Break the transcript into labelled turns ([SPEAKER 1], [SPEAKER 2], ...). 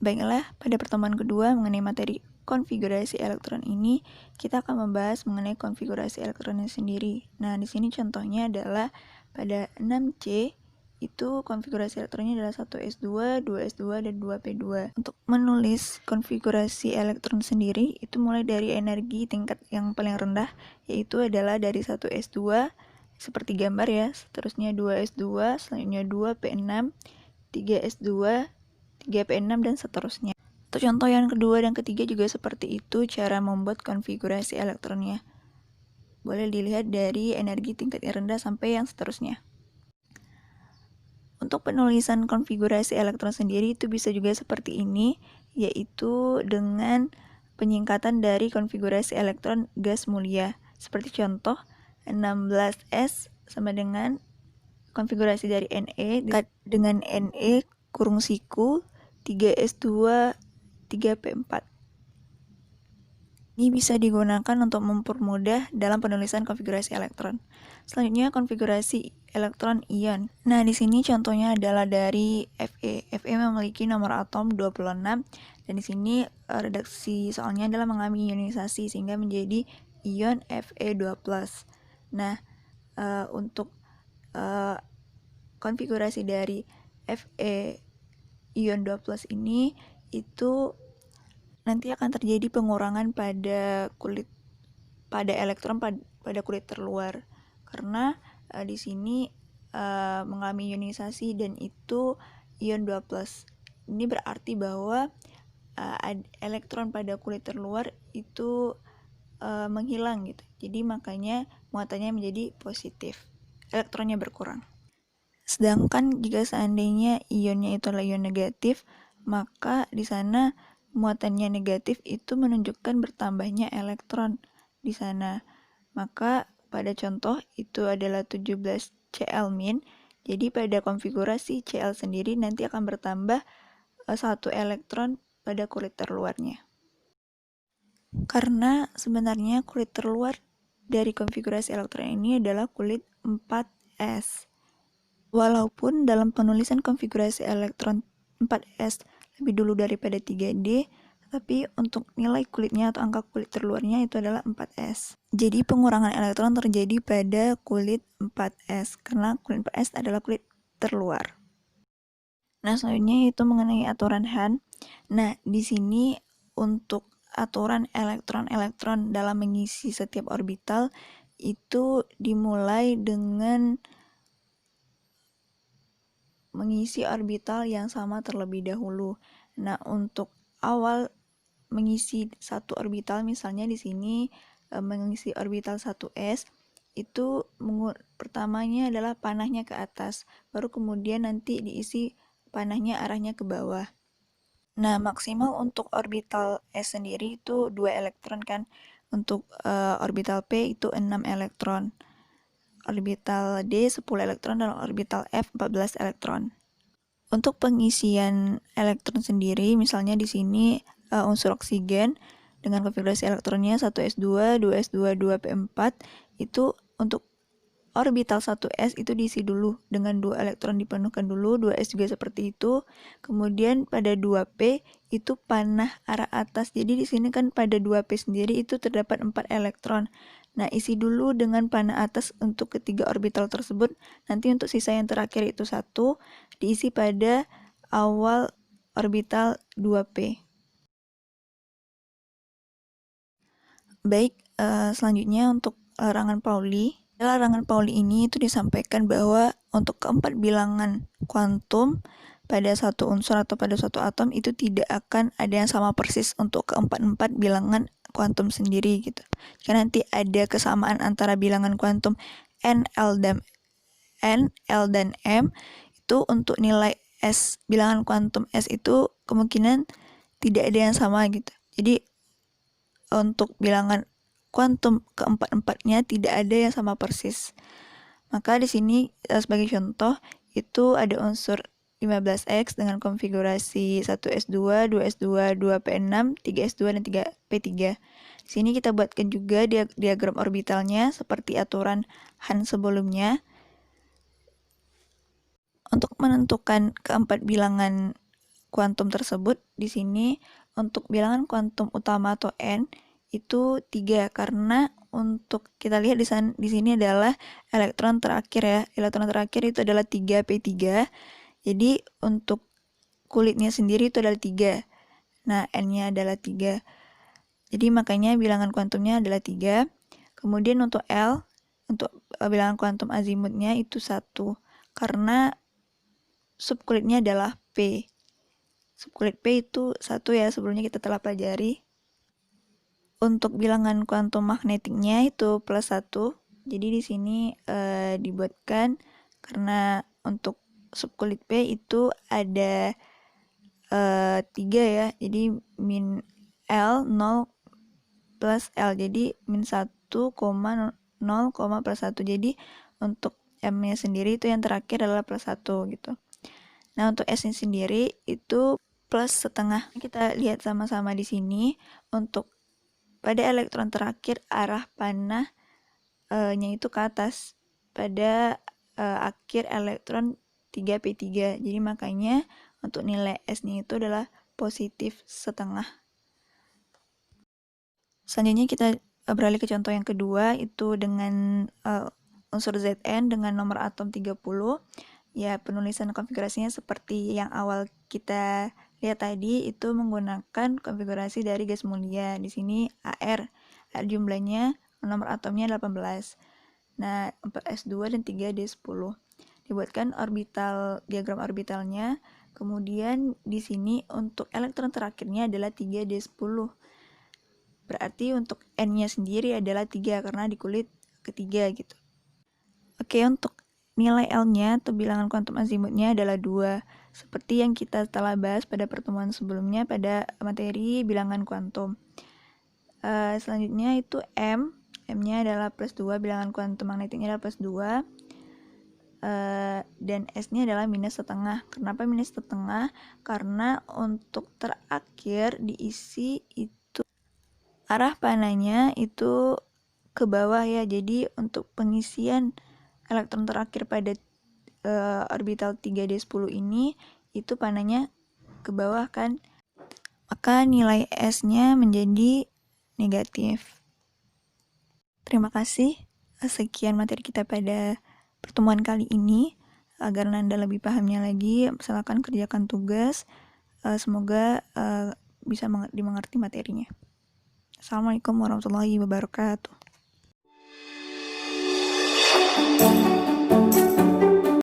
[SPEAKER 1] Baiklah, pada pertemuan kedua mengenai materi konfigurasi elektron ini, kita akan membahas mengenai konfigurasi elektronnya sendiri. Nah, di sini contohnya adalah pada 6C, itu konfigurasi elektronnya adalah 1s2, 2s2, dan 2p2. Untuk menulis konfigurasi elektron sendiri, itu mulai dari energi tingkat yang paling rendah, yaitu adalah dari 1s2, seperti gambar ya, seterusnya 2s2, selanjutnya 2p6, 3s2, 3p6, dan seterusnya. Untuk contoh yang kedua dan ketiga juga seperti itu cara membuat konfigurasi elektronnya. Boleh dilihat dari energi tingkat yang rendah sampai yang seterusnya. Untuk penulisan konfigurasi elektron sendiri itu bisa juga seperti ini, yaitu dengan penyingkatan dari konfigurasi elektron gas mulia. Seperti contoh 16S sama dengan konfigurasi dari Ne dengan Ne kurung siku 3S2 3P4. Ini bisa digunakan untuk mempermudah dalam penulisan konfigurasi elektron. Selanjutnya konfigurasi elektron ion. Nah, di sini contohnya adalah dari Fe. Fe memiliki nomor atom 26 dan di sini redaksi soalnya adalah mengalami ionisasi sehingga menjadi ion Fe2+. Nah, untuk konfigurasi dari Fe ion 2+ ini itu nanti akan terjadi pengurangan pada elektron pada kulit terluar karena di sini mengalami ionisasi dan itu ion 2+. Ini berarti bahwa elektron pada kulit terluar itu menghilang gitu. Jadi makanya muatannya menjadi positif. Elektronnya berkurang. Sedangkan jika seandainya ionnya itu adalah ion negatif, maka di sana muatannya negatif itu menunjukkan bertambahnya elektron di sana. Maka pada contoh itu adalah 17 Cl-. Jadi pada konfigurasi Cl sendiri nanti akan bertambah 1 elektron pada kulit terluarnya. Karena sebenarnya kulit terluar dari konfigurasi elektron ini adalah kulit 4s. Walaupun dalam penulisan konfigurasi elektron 4s lebih dulu daripada 3D, tapi untuk nilai kulitnya atau angka kulit terluarnya itu adalah 4s. Jadi pengurangan elektron terjadi pada kulit 4s karena kulit 4s adalah kulit terluar. Nah, selanjutnya itu mengenai aturan Hahn. Nah, di sini untuk aturan elektron-elektron dalam mengisi setiap orbital itu dimulai dengan mengisi orbital yang sama terlebih dahulu. Nah, untuk awal mengisi satu orbital, misalnya di sini mengisi orbital 1s, itu pertamanya adalah panahnya ke atas, baru kemudian nanti diisi panahnya arahnya ke bawah. Nah, maksimal untuk orbital S sendiri itu 2 elektron kan. Untuk orbital P itu 6 elektron. Orbital D 10 elektron dan orbital F 14 elektron. Untuk pengisian elektron sendiri, misalnya di sini unsur oksigen dengan konfigurasi elektronnya 1s2, 2s2, 2p4, itu untuk orbital 1s itu diisi dulu dengan 2 elektron dipenuhkan dulu, 2s juga seperti itu. Kemudian pada 2p itu panah arah atas. Jadi di sini kan pada 2p sendiri itu terdapat 4 elektron. Nah, isi dulu dengan panah atas untuk ketiga orbital tersebut. Nanti untuk sisa yang terakhir itu 1 diisi pada awal orbital 2p. Baik, selanjutnya untuk larangan Pauli. Larangan Pauli ini itu disampaikan bahwa untuk keempat bilangan kuantum pada satu unsur atau pada suatu atom itu tidak akan ada yang sama persis untuk keempat-empat bilangan kuantum sendiri gitu. Jika nanti ada kesamaan antara bilangan kuantum N, L, dan M, itu untuk nilai S, bilangan kuantum S itu kemungkinan tidak ada yang sama gitu. Jadi untuk bilangan kuantum keempat-empatnya tidak ada yang sama persis. Maka di sini sebagai contoh itu ada unsur 15X dengan konfigurasi 1s2, 2s2, 2p6, 3s2 dan 3p3. Di sini kita buatkan juga diagram orbitalnya seperti aturan Hahn sebelumnya. Untuk menentukan keempat bilangan kuantum tersebut di sini untuk bilangan kuantum utama atau n itu 3 karena untuk kita lihat di sini adalah elektron terakhir ya. Elektron terakhir itu adalah 3p3. Jadi untuk kulitnya sendiri itu adalah 3. Nah, n-nya adalah 3. Jadi makanya bilangan kuantumnya adalah 3. Kemudian untuk L, untuk bilangan kuantum azimutnya itu 1 karena subkulitnya adalah P. Subkulit P itu 1 ya, sebelumnya kita telah pelajari. Untuk bilangan kuantum magnetiknya itu plus 1. Jadi di sini dibuatkan karena untuk subkulit P itu ada 3 ya. Jadi min L 0 plus L. Jadi min 1, 0, plus 1. Jadi untuk M-nya sendiri itu yang terakhir adalah plus 1 gitu. Nah, untuk S-nya sendiri itu plus setengah. Kita lihat sama-sama di sini. Untuk pada elektron terakhir arah panahnya itu ke atas. Pada akhir elektron 3p3. Jadi makanya untuk nilai S-nya itu adalah positif setengah. Selanjutnya kita beralih ke contoh yang kedua, itu dengan unsur Zn dengan nomor atom 30. Ya, penulisan konfigurasinya seperti yang awal kita lihat tadi, itu menggunakan konfigurasi dari gas mulia. Di sini AR jumlahnya, nomor atomnya 18. Nah, 4s2 dan 3d10. Dibuatkan diagram orbitalnya. Kemudian di sini untuk elektron terakhirnya adalah 3d10. Berarti untuk n-nya sendiri adalah 3 karena di kulit ketiga gitu. Oke, untuk nilai L-nya atau bilangan kuantum azimutnya adalah 2. Seperti yang kita telah bahas pada pertemuan sebelumnya pada materi bilangan kuantum. Selanjutnya itu M-nya adalah plus 2, bilangan kuantum magnetiknya adalah plus 2. Dan S-nya adalah minus setengah. Kenapa minus setengah? Karena untuk terakhir diisi itu arah panahnya itu ke bawah ya. Jadi untuk pengisian elektron terakhir pada orbital 3d10 ini itu panahnya ke bawah kan. Maka nilai S-nya menjadi negatif. Terima kasih. Sekian materi kita pada pertemuan kali ini. Agar Anda lebih pahamnya lagi, silakan kerjakan tugas. Semoga bisa dimengerti materinya. Assalamualaikum warahmatullahi wabarakatuh.